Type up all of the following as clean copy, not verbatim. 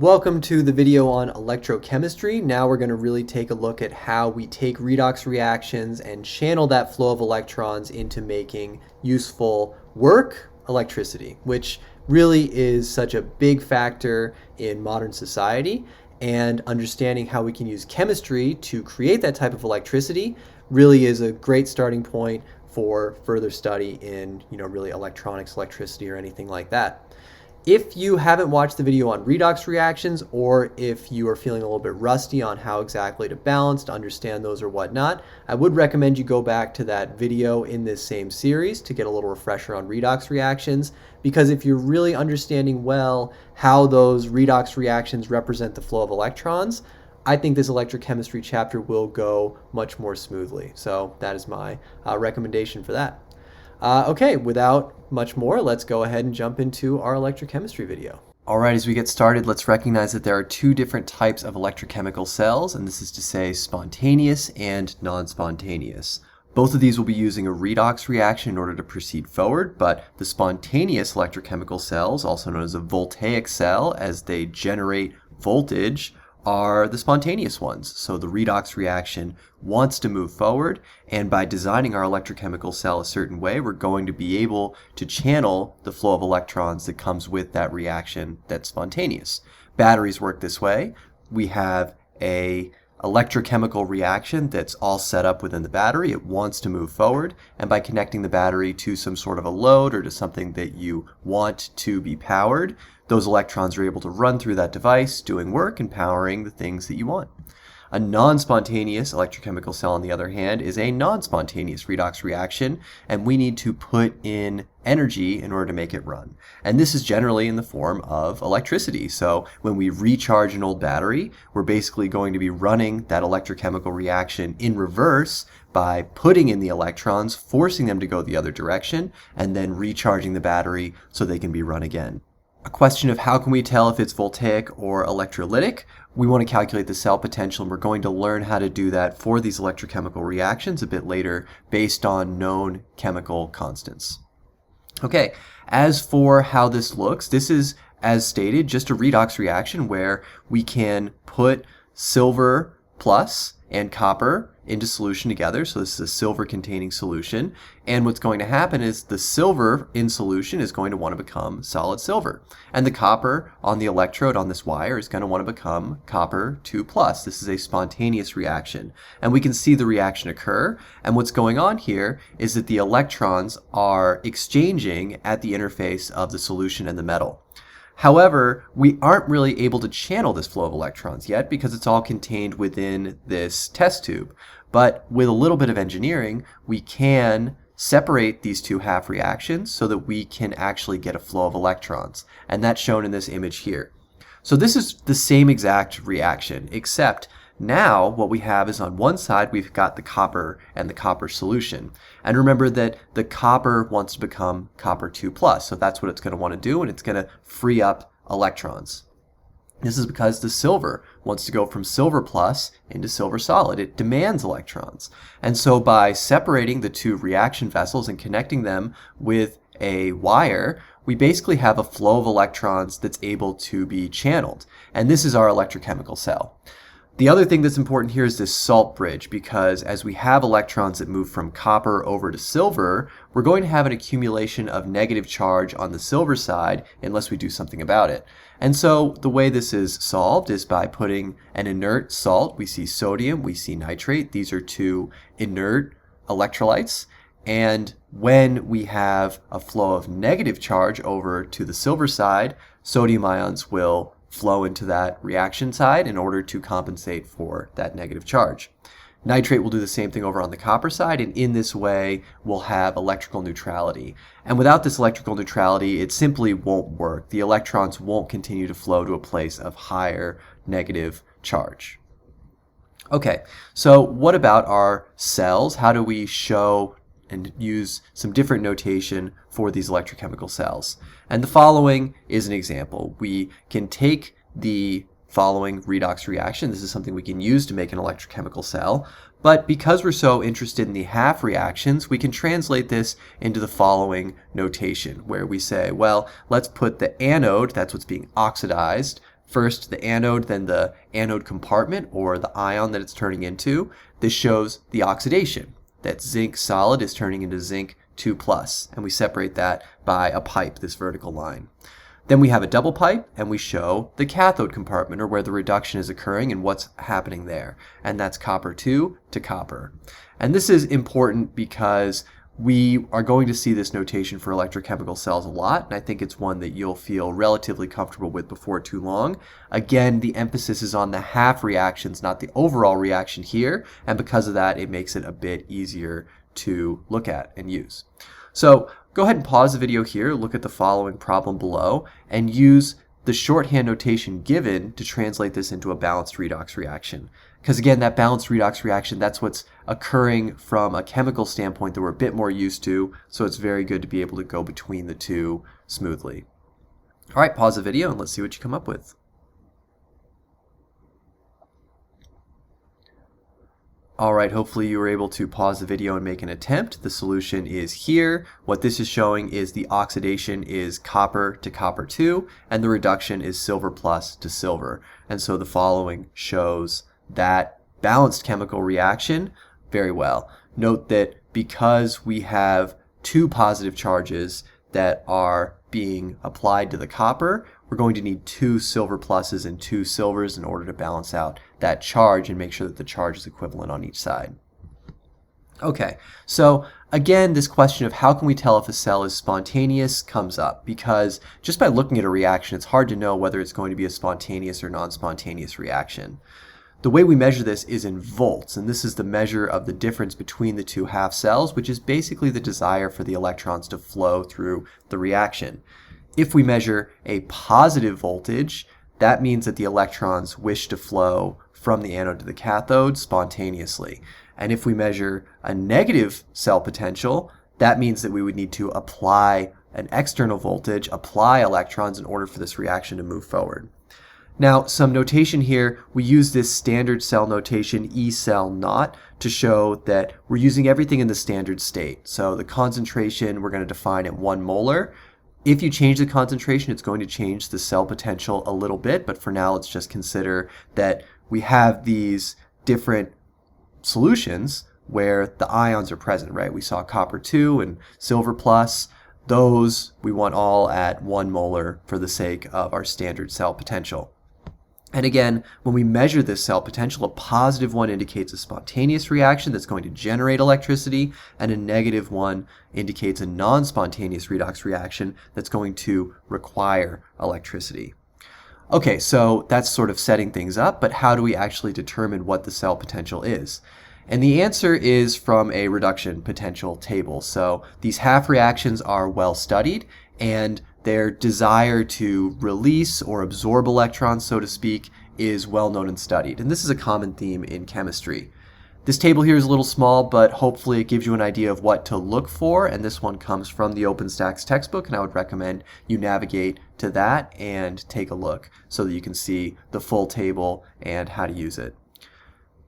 Welcome to the video on electrochemistry. Now we're going to really take a look at how we take redox reactions and channel that flow of electrons into making useful work, electricity, which really is such a big factor in modern society. And understanding how we can use chemistry to create that type of electricity really is a great starting point for further study in, really electronics, electricity, or anything like that. If you haven't watched the video on redox reactions, or if you are feeling a little bit rusty on how exactly to balance, to understand those or whatnot, I would recommend you go back to that video in this same series to get a little refresher on redox reactions, because if you're really understanding well how those redox reactions represent the flow of electrons, I think this electrochemistry chapter will go much more smoothly. So that is my recommendation for that. Okay, without much more, let's go ahead and jump into our electrochemistry video. Alright, as we get started, let's recognize that there are two different types of electrochemical cells, and this is to say spontaneous and non-spontaneous. Both of these will be using a redox reaction in order to proceed forward, but the spontaneous electrochemical cells, also known as a voltaic cell, as they generate voltage, are the spontaneous ones. So the redox reaction wants to move forward, and by designing our electrochemical cell a certain way, we're going to be able to channel the flow of electrons that comes with that reaction that's spontaneous. Batteries work this way. We have a electrochemical reaction that's all set up within the battery. It wants to move forward, and by connecting the battery to some sort of a load or to something that you want to be powered, those electrons are able to run through that device, doing work and powering the things that you want. A non-spontaneous electrochemical cell, on the other hand, is a non-spontaneous redox reaction, and we need to put in energy in order to make it run. And this is generally in the form of electricity. So when we recharge an old battery, we're basically going to be running that electrochemical reaction in reverse by putting in the electrons, forcing them to go the other direction, and then recharging the battery so they can be run again. A question of how can we tell if it's voltaic or electrolytic? We want to calculate the cell potential, and we're going to learn how to do that for these electrochemical reactions a bit later based on known chemical constants. Okay, as for how this looks, this is, as stated, just a redox reaction where we can put silver plus and copper into solution together. So this is a silver containing solution, and what's going to happen is the silver in solution is going to want to become solid silver, and the copper on the electrode on this wire is going to want to become copper 2+. This is a spontaneous reaction, and we can see the reaction occur, and what's going on here is that the electrons are exchanging at the interface of the solution and the metal. However, we aren't really able to channel this flow of electrons yet because it's all contained within this test tube. But with a little bit of engineering, we can separate these two half reactions so that we can actually get a flow of electrons. And that's shown in this image here. So this is the same exact reaction, except now what we have is on one side we've got the copper and the copper solution. And remember that the copper wants to become copper 2+, so that's what it's going to want to do, and it's going to free up electrons. This is because the silver wants to go from silver plus into silver solid. It demands electrons. And so by separating the two reaction vessels and connecting them with a wire, we basically have a flow of electrons that's able to be channeled. And this is our electrochemical cell. The other thing that's important here is this salt bridge, because as we have electrons that move from copper over to silver, we're going to have an accumulation of negative charge on the silver side unless we do something about it. And so the way this is solved is by putting an inert salt. We see sodium, we see nitrate. These are two inert electrolytes. And when we have a flow of negative charge over to the silver side, sodium ions will flow into that reaction side in order to compensate for that negative charge. Nitrate will do the same thing over on the copper side, and in this way we'll have electrical neutrality. And without this electrical neutrality, it simply won't work. The electrons won't continue to flow to a place of higher negative charge. Okay, so what about our cells? How do we show and use some different notation for these electrochemical cells? And the following is an example. We can take the following redox reaction. This is something we can use to make an electrochemical cell. But because we're so interested in the half reactions, we can translate this into the following notation, where we say, well, let's put the anode, that's what's being oxidized, First the anode, then the anode compartment, or the ion that it's turning into. This shows the oxidation. That zinc solid is turning into zinc 2+, and we separate that by a pipe, this vertical line. Then we have a double pipe, and we show the cathode compartment, or where the reduction is occurring and what's happening there. And that's copper 2 to copper. And this is important because we are going to see this notation for electrochemical cells a lot, and I think it's one that you'll feel relatively comfortable with before too long. Again, the emphasis is on the half reactions, not the overall reaction here, and because of that, it makes it a bit easier to look at and use. So go ahead and pause the video here, look at the following problem below, and use the shorthand notation given to translate this into a balanced redox reaction. Because again, that balanced redox reaction, that's what's occurring from a chemical standpoint that we're a bit more used to, so it's very good to be able to go between the two smoothly. All right, pause the video and let's see what you come up with. All right, hopefully you were able to pause the video and make an attempt. The solution is here. What this is showing is the oxidation is copper to copper 2, and the reduction is silver plus to silver. And so the following shows that balanced chemical reaction very well. Note that because we have two positive charges that are being applied to the copper, we're going to need two silver pluses and two silvers in order to balance out that charge and make sure that the charge is equivalent on each side. Okay, so again, this question of how can we tell if a cell is spontaneous comes up, because just by looking at a reaction, it's hard to know whether it's going to be a spontaneous or non-spontaneous reaction. The way we measure this is in volts, and this is the measure of the difference between the two half cells, which is basically the desire for the electrons to flow through the reaction. If we measure a positive voltage, that means that the electrons wish to flow from the anode to the cathode spontaneously. And if we measure a negative cell potential, that means that we would need to apply an external voltage, apply electrons in order for this reaction to move forward. Now, some notation here, we use this standard cell notation E cell naught to show that we're using everything in the standard state. So the concentration we're going to define at 1 molar. If you change the concentration, it's going to change the cell potential a little bit, but for now let's just consider that we have these different solutions where the ions are present, right? We saw copper 2 and silver plus. Those we want all at 1 molar for the sake of our standard cell potential. And again, when we measure this cell potential, a positive one indicates a spontaneous reaction that's going to generate electricity, and a negative one indicates a non-spontaneous redox reaction that's going to require electricity. Okay, so that's sort of setting things up, but how do we actually determine what the cell potential is? And the answer is from a reduction potential table. So these half reactions are well studied, and their desire to release or absorb electrons, so to speak, is well known and studied. And this is a common theme in chemistry. This table here is a little small, but hopefully it gives you an idea of what to look for, and this one comes from the OpenStax textbook, and I would recommend you navigate to that and take a look so that you can see the full table and how to use it.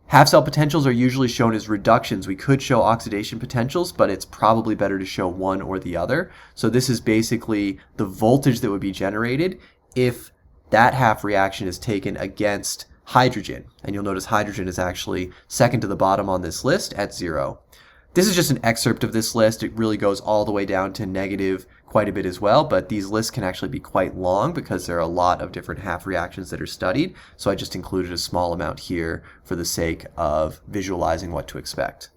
Half cell potentials are usually shown as reductions. We could show oxidation potentials, but it's probably better to show one or the other. So this is basically the voltage that would be generated if that half reaction is taken against hydrogen. And you'll notice hydrogen is actually second to the bottom on this list at 0. This is just an excerpt of this list. It really goes all the way down to negative quite a bit as well, but these lists can actually be quite long because there are a lot of different half reactions that are studied. So I just included a small amount here for the sake of visualizing what to expect.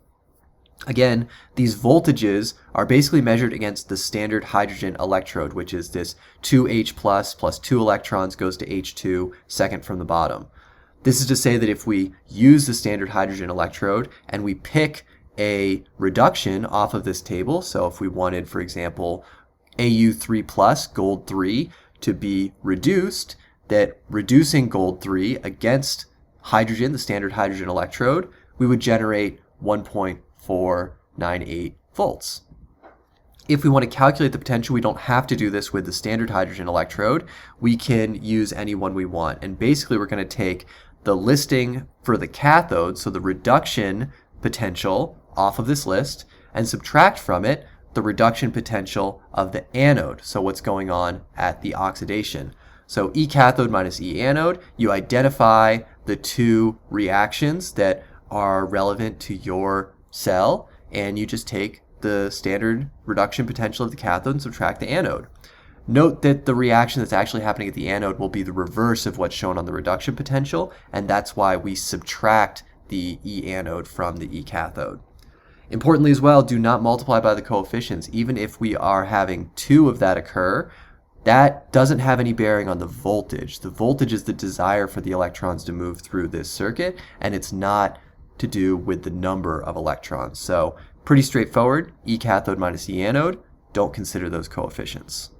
Again, these voltages are basically measured against the standard hydrogen electrode, which is this 2H plus 2 electrons goes to H2, second from the bottom. This is to say that if we use the standard hydrogen electrode and we pick a reduction off of this table, so if we wanted, for example, Au3 plus, gold 3, to be reduced, that reducing gold 3 against hydrogen, the standard hydrogen electrode, we would generate 1.498 volts. If we want to calculate the potential, we don't have to do this with the standard hydrogen electrode. We can use any one we want. And basically, we're going to take the listing for the cathode, so the reduction potential off of this list, and subtract from it the reduction potential of the anode, so what's going on at the oxidation. So E cathode minus E anode, you identify the two reactions that are relevant to your cell, and you just take the standard reduction potential of the cathode and subtract the anode. Note that the reaction that's actually happening at the anode will be the reverse of what's shown on the reduction potential, and that's why we subtract the E anode from the E cathode. Importantly as well, do not multiply by the coefficients. Even if we are having two of that occur, that doesn't have any bearing on the voltage. The voltage is the desire for the electrons to move through this circuit, and it's not to do with the number of electrons. So pretty straightforward, E cathode minus E anode, don't consider those coefficients.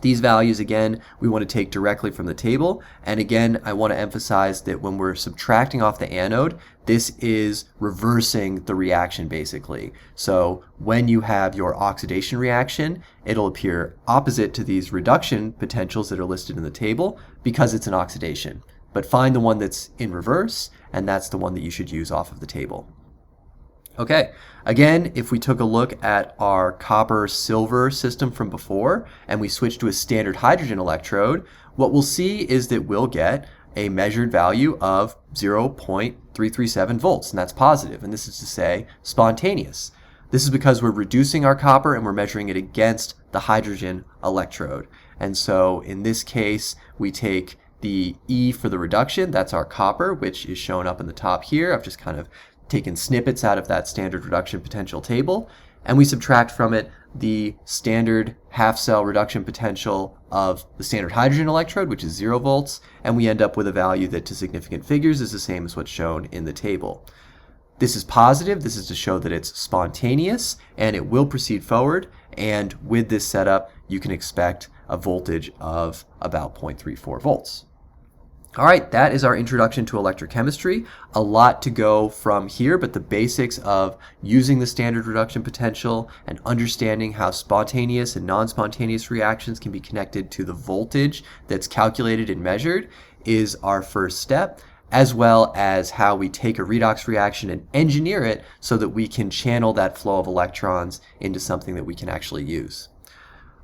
These values, again, we want to take directly from the table. And again, I want to emphasize that when we're subtracting off the anode, this is reversing the reaction basically. So when you have your oxidation reaction, it'll appear opposite to these reduction potentials that are listed in the table because it's an oxidation. But find the one that's in reverse, and that's the one that you should use off of the table. Okay, again, if we took a look at our copper-silver system from before and we switch to a standard hydrogen electrode, what we'll see is that we'll get a measured value of 0.337 volts, and that's positive, and this is to say spontaneous. This is because we're reducing our copper and we're measuring it against the hydrogen electrode. And so in this case, we take the E for the reduction, that's our copper, which is shown up in the top here. I've just kind of taken snippets out of that standard reduction potential table, and we subtract from it the standard half-cell reduction potential of the standard hydrogen electrode, which is 0 volts, and we end up with a value that to significant figures is the same as what's shown in the table. This is positive. This is to show that it's spontaneous, and it will proceed forward, and with this setup, you can expect a voltage of about 0.34 volts. All right, that is our introduction to electrochemistry. A lot to go from here, but the basics of using the standard reduction potential and understanding how spontaneous and non-spontaneous reactions can be connected to the voltage that's calculated and measured is our first step, as well as how we take a redox reaction and engineer it so that we can channel that flow of electrons into something that we can actually use.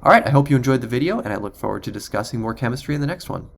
All right, I hope you enjoyed the video, and I look forward to discussing more chemistry in the next one.